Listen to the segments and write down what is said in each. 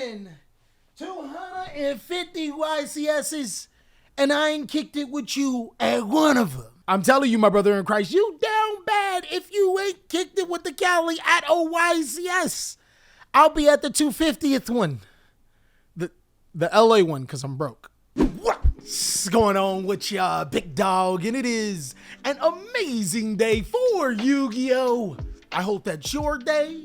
in 250 YCSs, and I ain't kicked it with you at one of them. I'm telling you, my brother in Christ, you down bad if you ain't kicked it with the Cali at a YCS. I'll be at the 250th one. The LA one, because I'm broke. What's going on with ya, big dog? And it is an amazing day for Yu-Gi-Oh! I hope that's your day.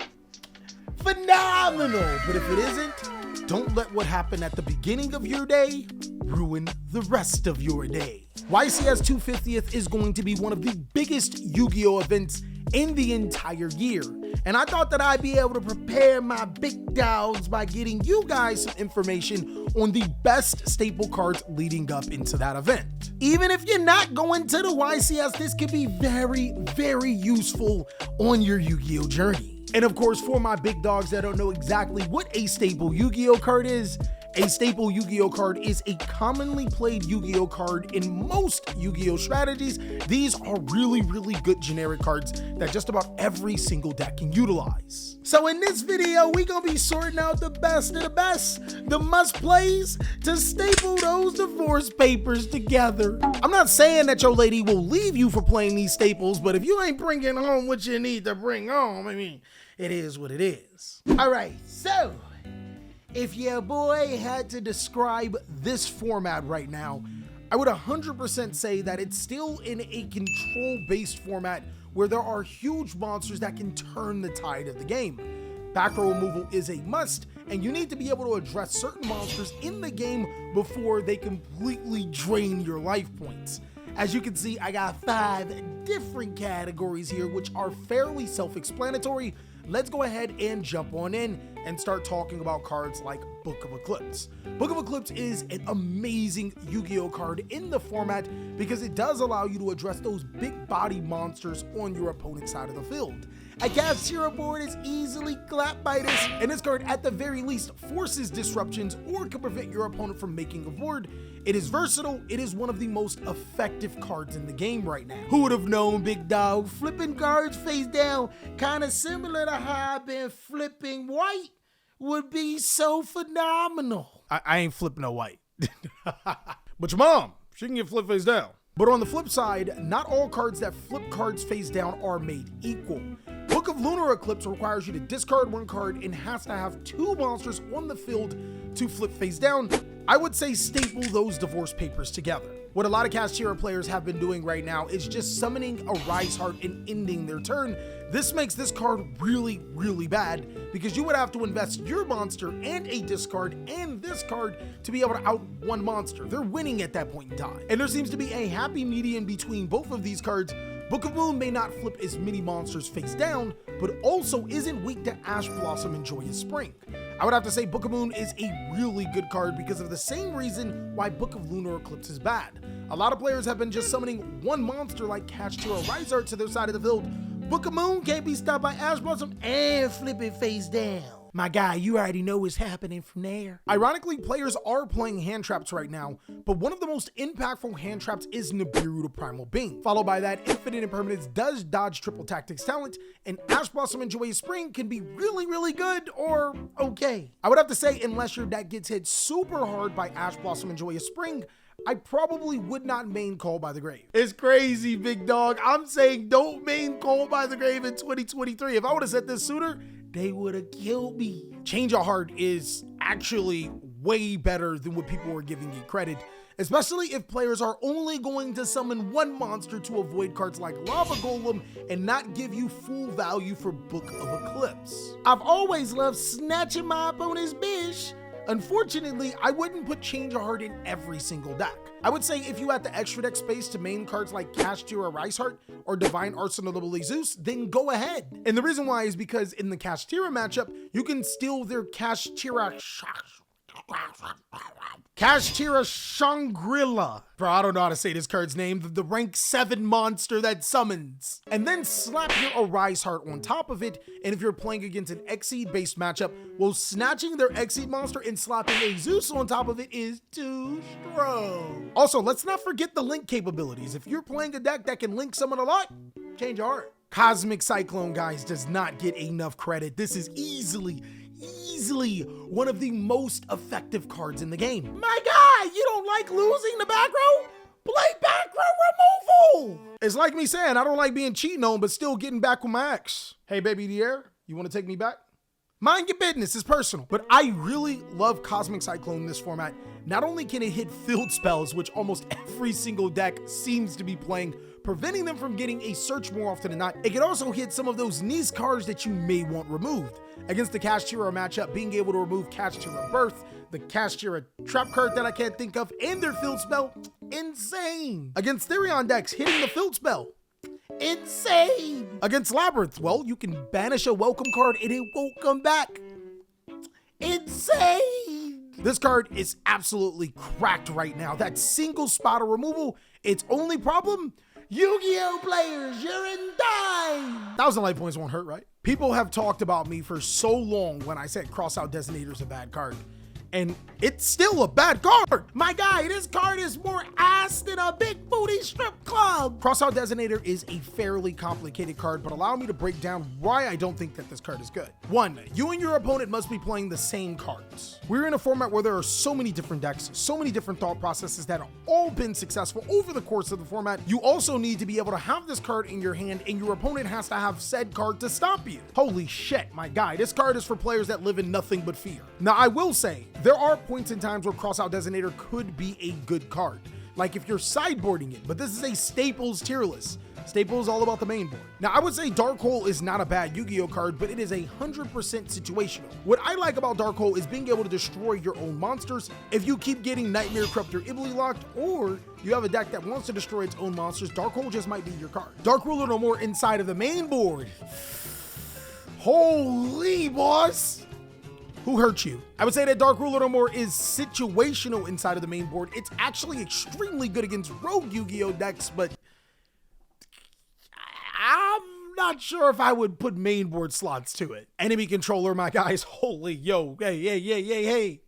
Phenomenal. But if it isn't, don't let what happened at the beginning of your day ruin the rest of your day. YCS 250th is going to be one of the biggest Yu-Gi-Oh! Events in the entire year. And I thought that I'd be able to prepare my big dogs by getting you guys some information on the best staple cards leading up into that event. Even if you're not going to the YCS, this could be very, very useful on your Yu-Gi-Oh! Journey. And of course, for my big dogs that don't know exactly what a staple Yu-Gi-Oh! Card is, a staple Yu-Gi-Oh! Card is a commonly played Yu-Gi-Oh! Card in most Yu-Gi-Oh! strategies. These are really, really good generic cards that just about every single deck can utilize. So in this video, we're gonna be sorting out the best of the best, the must-plays to staple those divorce papers together. I'm not saying that your lady will leave you for playing these staples, but if you ain't bringing home what you need to bring home, I mean, it is what it is. All right, so if your boy had to describe this format right now, I would 100% say that it's still in a control-based format where there are huge monsters that can turn the tide of the game. Back row removal is a must, and you need to be able to address certain monsters in the game before they completely drain your life points. As you can see, I got 5 different categories here, which are fairly self-explanatory. Let's go ahead and jump on in and start talking about cards like Book of Eclipse. Book of Eclipse is an amazing Yu-Gi-Oh! Card in the format because it does allow you to address those big body monsters on your opponent's side of the field. A Castira board is easily clapped by this, and this card at the very least forces disruptions or can prevent your opponent from making a board. It is versatile. It is one of the most effective cards in the game right now. Who would have known, big dog? Flipping cards face down, kind of similar to how I've been flipping white, would be so phenomenal. I ain't flipping no white. But your mom, she can get flip face down. But on the flip side, not all cards that flip cards face down are made equal. Book of Lunar Eclipse requires you to discard 1 card and has to have 2 monsters on the field to flip face down. I would say staple those divorce papers together. What a lot of Castira players have been doing right now is just summoning a Rise Heart and ending their turn. This makes this card really, really bad because you would have to invest your monster and a discard and this card to be able to out one monster. They're winning at that point in time. And there seems to be a happy median between both of these cards. Book of Moon may not flip as many monsters face down, but also isn't weak to Ash Blossom and Joyous Spring. I would have to say Book of Moon is a really good card because of the same reason why Book of Lunar Eclipse is bad. A lot of players have been just summoning one monster like Castira Rise Heart to their side of the field. Book of Moon can't be stopped by Ash Blossom and flip it face down. My guy, you already know what's happening from there. Ironically, players are playing hand traps right now, but one of the most impactful hand traps is Nibiru to Primal Being. Followed by that, Infinite Impermanence does dodge triple tactics talent, and Ash Blossom and Joyous Spring can be really, really good or okay. I would have to say, unless your deck gets hit super hard by Ash Blossom and Joyous Spring, I probably would not main Call by the Grave. It's crazy, big dog. I'm saying don't main Call by the Grave in 2023. If I would have said this sooner, they would have killed me. Change of Heart is actually way better than what people are giving it credit, especially if players are only going to summon 1 monster to avoid cards like Lava Golem and not give you full value for Book of Eclipse. I've always loved snatching my opponent's bitch. Unfortunately, I wouldn't put Change of Heart in every single deck. I would say if you had the extra deck space to main cards like Castira Rise Heart or Divine Arsenal of Zeus, then go ahead. And the reason why is because in the Castira matchup, you can steal their Castira Shangri-La. Bro, I don't know how to say this card's name. The rank 7 monster that summons. And then slap your Arise Heart on top of it. And if you're playing against an Exceed based matchup, well, snatching their Exceed monster and slapping a Zeus on top of it is too strong. Also, let's not forget the link capabilities. If you're playing a deck that can link someone a lot, Change of Heart. Cosmic Cyclone, guys, does not get enough credit. This is easily easily one of the most effective cards in the game. My guy, you don't like losing the back row? Play back row removal! It's like me saying I don't like being cheated on, but still getting back with my ex. Hey, baby Dier, you want to take me back? Mind your business, it's personal. But I really love Cosmic Cyclone in this format. Not only can it hit field spells, which almost every single deck seems to be playing, preventing them from getting a search more often than not, it can also hit some of those niche cards that you may want removed. Against the Kashtira matchup, being able to remove Kashtira Birth, the Kashtira Trap card that I can't think of, and their field spell, insane. Against Therion decks, hitting the field spell, insane. Against Labyrinth, well, you can banish a welcome card and it won't come back. Insane. This card is absolutely cracked right now. That single spot of removal, its only problem, Yu-Gi-Oh players, you're in die. 1,000 life points won't hurt, right? People have talked about me for so long when I said Crossout Designator's a bad card. And it's still a bad card. My guy, this card is more ass than a big booty strip club. Crossout Designator is a fairly complicated card, but allow me to break down why I don't think that this card is good. 1, you and your opponent must be playing the same cards. We're in a format where there are so many different decks, so many different thought processes that have all been successful over the course of the format. You also need to be able to have this card in your hand, and your opponent has to have said card to stop you. Holy shit, my guy, this card is for players that live in nothing but fear. Now, I will say, there are points in times where Crossout Designator could be a good card, like if you're sideboarding it, but this is a Staples tier list. Staples all about the main board. Now, I would say Dark Hole is not a bad Yu-Gi-Oh card, but it is 100% situational. What I like about Dark Hole is being able to destroy your own monsters if you keep getting Nightmare Crept or Ibly locked, or you have a deck that wants to destroy its own monsters. Dark Hole just might be your card. Dark Ruler No More inside of the main board. Holy boss. Who hurt you? I would say that Dark Ruler No More is situational inside of the main board. It's actually extremely good against rogue Yu-Gi-Oh decks, but I'm not sure if I would put main board slots to it. Enemy Controller, my guys, holy, yo, hey.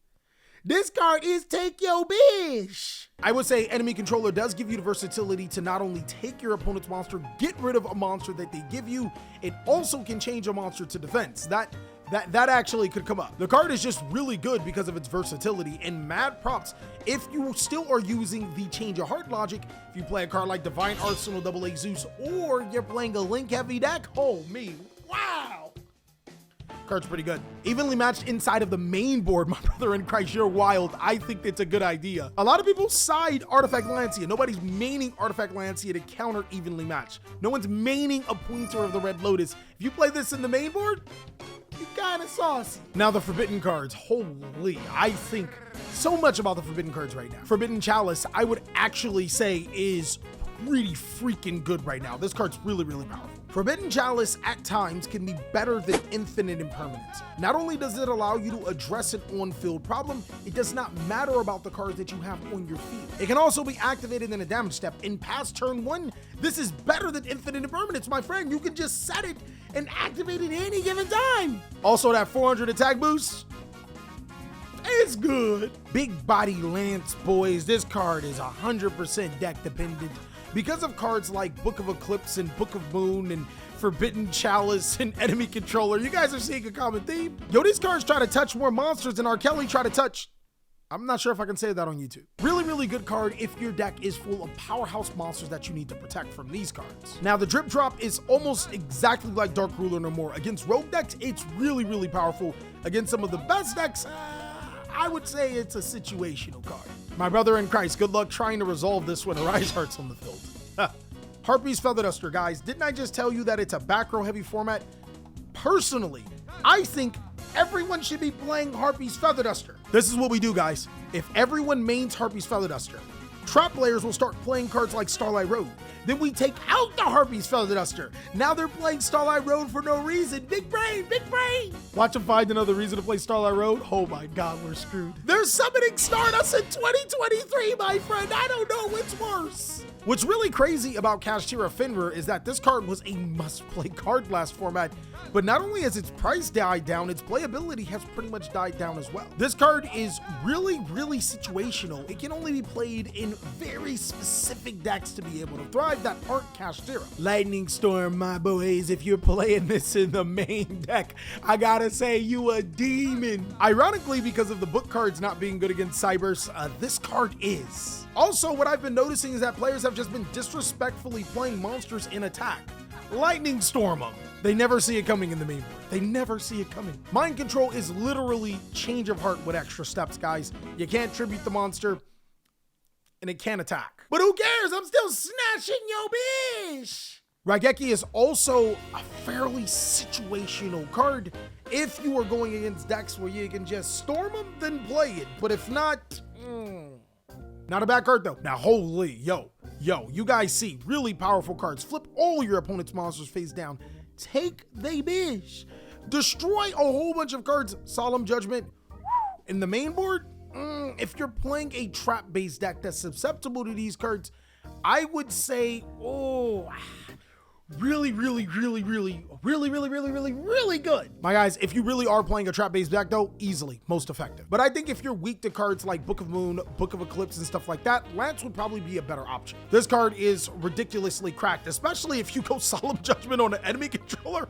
This card is take your bitch. I would say Enemy Controller does give you the versatility to not only take your opponent's monster, get rid of a monster that they give you, it also can change a monster to defense. That actually could come up. The card is just really good because of its versatility, and mad props if you still are using the change of heart logic. If you play a card like Divine Arsenal AA Zeus, or you're playing a Link heavy deck, oh me, wow. Card's pretty good. Evenly matched inside of the main board, my brother in Christ, you're wild. I think it's a good idea. A lot of people side Artifact Lancia. Nobody's maining Artifact Lancia to counter evenly matched. No one's maining a Pointer of the Red Lotus. If you play this in the main board, you kinda saucy. Now the Forbidden cards, holy, I think so much about the Forbidden cards right now. Forbidden Chalice, I would actually say is pretty freaking good right now. This card's really, really powerful. Forbidden Chalice at times can be better than Infinite Impermanence. Not only does it allow you to address an on-field problem, it does not matter about the cards that you have on your field. It can also be activated in a damage step. In past turn 1, this is better than Infinite Impermanence, my friend. You can just set it and activate it any given time. Also, that 400 attack boost, it's good. Big Body Lance, boys. This card is 100% deck dependent. Because of cards like Book of Eclipse and Book of Moon and Forbidden Chalice and Enemy Controller, you guys are seeing a common theme. Yo, these cards try to touch more monsters than R. Kelly try to touch. I'm not sure if I can say that on YouTube. Really, really good card if your deck is full of powerhouse monsters that you need to protect from these cards. Now, the Drip Drop is almost exactly like Dark Ruler No More. Against rogue decks, it's really, really powerful. Against some of the best decks, I would say it's a situational card. My brother in Christ, good luck trying to resolve this when Arise Heart's on the field. Harpy's Feather Duster, guys. Didn't I just tell you that it's a back row heavy format? Personally, I think everyone should be playing Harpy's Feather Duster. This is what we do, guys. If everyone mains Harpy's Feather Duster, trap players will start playing cards like Starlight Road. Then we take out the Harpy's Feather Duster. Now they're playing Starlight Road for no reason. Big brain, big brain. Watch them find another reason to play Starlight Road. Oh my God, we're screwed. They're summoning Stardust in 2023, my friend. I don't know what's worse. What's really crazy about Kashtira Fenrir is that this card was a must-play card last format, but not only has its price died down, its playability has pretty much died down as well. This card is really situational. It can only be played in very specific decks to be able to thrive that aren't Kashtira. Lightning Storm, my boys, if you're playing this in the main deck, I gotta say you a demon. Ironically, because of the book cards not being good against Cybers, this card is. Also, what I've been noticing is that players have just been disrespectfully playing monsters in attack. Lightning Storm them. They never see it coming in the main board. They never see it coming. Mind Control is literally change of heart with extra steps, guys. You can't tribute the monster, and it can't attack. But who cares? I'm still snatching your bitch. Raigeki is also a fairly situational card. If you are going against decks where you can just storm them, then play it. But if not, not a bad card though. Now, holy, yo, you guys see really powerful cards. Flip all your opponent's monsters face down. Take they bish. Destroy a whole bunch of cards. Solemn Judgment in the main board. If you're playing a trap-based deck that's susceptible to these cards, I would say, really good. My guys, if you really are playing a trap-based deck though, easily most effective. But I think if you're weak to cards like Book of Moon, Book of Eclipse and stuff like that, Lance would probably be a better option. This card is ridiculously cracked, especially if you go Solemn Judgment on an enemy controller.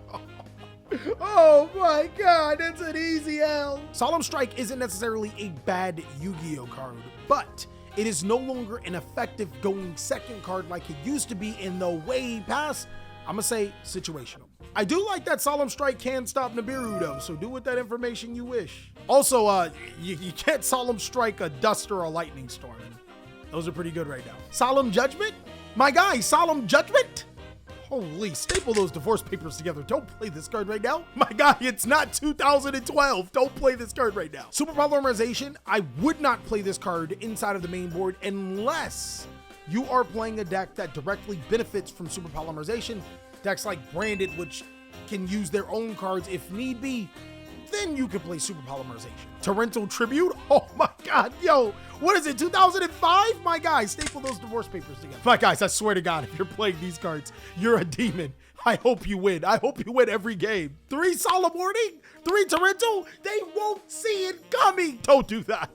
Oh my god, that's an easy L. Solemn Strike isn't necessarily a bad Yu-Gi-Oh card, but it is no longer an effective going second card like it used to be in the way past. I'm gonna say situational. I do like that Solemn Strike can stop Nibiru though, so do with that information you wish. Also, you can't Solemn Strike a Dust or a Lightning Storm. Those are pretty good right now. Solemn Judgment? My guy, Solemn Judgment? Holy, staple those divorce papers together. Don't play this card right now. My guy, it's not 2012. Don't play this card right now. Super Polymerization, I would not play this card inside of the main board unless you are playing a deck that directly benefits from Super Polymerization. Decks like Branded, which can use their own cards if need be, then you can play Super Polymerization. Torrential Tribute? Oh my god, yo, what is it, 2005? My guys, staple those divorce papers together. My guys, I swear to God, if you're playing these cards, you're a demon. I hope you win. I hope you win every game. 3 Solemn Warning, 3 Torrential, they won't see it coming. Don't do that.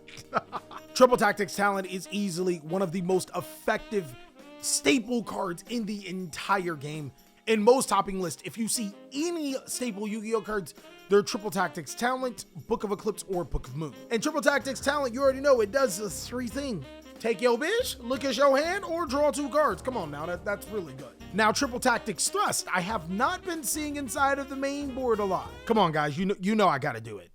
Triple Tactics Talent is easily one of the most effective staple cards in the entire game. In most topping lists, if you see any staple Yu-Gi-Oh cards, they're Triple Tactics Talent, Book of Eclipse, or Book of Moon. And Triple Tactics Talent, you already know, it does 3 things. Take your bish, look at your hand, or draw 2 cards. Come on now, that's really good. Now, Triple Tactics Thrust, I have not been seeing inside of the main board a lot. Come on, guys, you know I gotta do it.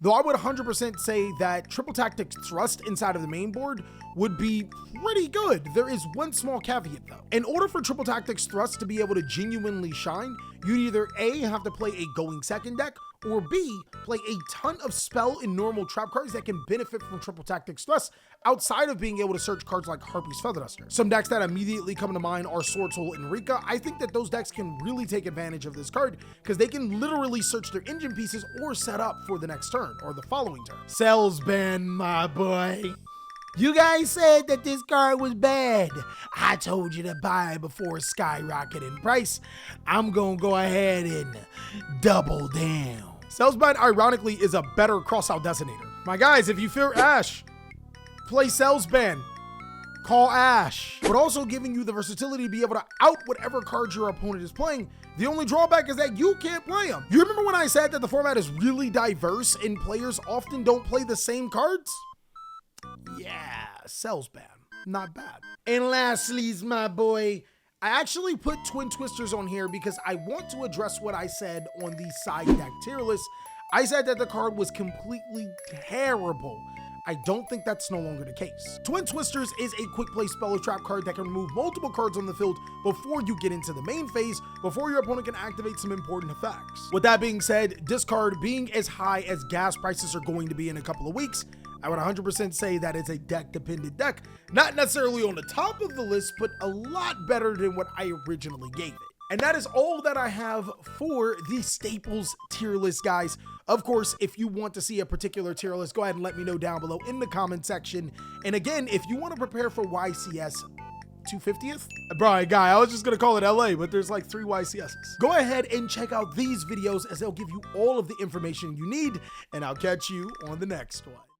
Though I would 100% say that Triple Tactics Thrust inside of the main board would be pretty good. There is one small caveat though. In order for Triple Tactics Thrust to be able to genuinely shine, you'd either A, have to play a going second deck, or B, play a ton of spell and normal trap cards that can benefit from Triple Tactics Thrust outside of being able to search cards like Harpy's Feather Duster. Some decks that immediately come to mind are Sword Soul and Rika. I think that those decks can really take advantage of this card because they can literally search their engine pieces or set up for the next turn or the following turn. Salesman, my boy. You guys said that this card was bad. I told you to buy before skyrocketing in price. I'm gonna go ahead and double down. Salesman, ironically, is a better crossout designator. My guys, if you fear Ash, play Salesman. Call Ash. But also giving you the versatility to be able to out whatever cards your opponent is playing. The only drawback is that you can't play them. You remember when I said that the format is really diverse and players often don't play the same cards? Yeah, Salesman, not bad. And lastly, my boy, I actually put Twin Twisters on here because I want to address what I said on the side deck tier list. I said that the card was completely terrible. I don't think that's no longer the case. Twin Twisters is a quick play spell or trap card that can remove multiple cards on the field before you get into the main phase, before your opponent can activate some important effects. With that being said, this card being as high as gas prices are going to be in a couple of weeks, I would 100% say that it's a deck-dependent deck, not necessarily on the top of the list, but a lot better than what I originally gave it. And that is all that I have for the Staples tier list, guys. Of course, if you want to see a particular tier list, go ahead and let me know down below in the comment section. And again, if you want to prepare for YCS, 250th? Bro, guy, I was just gonna call it LA, but there's like 3 YCSs. Go ahead and check out these videos as they'll give you all of the information you need, and I'll catch you on the next one.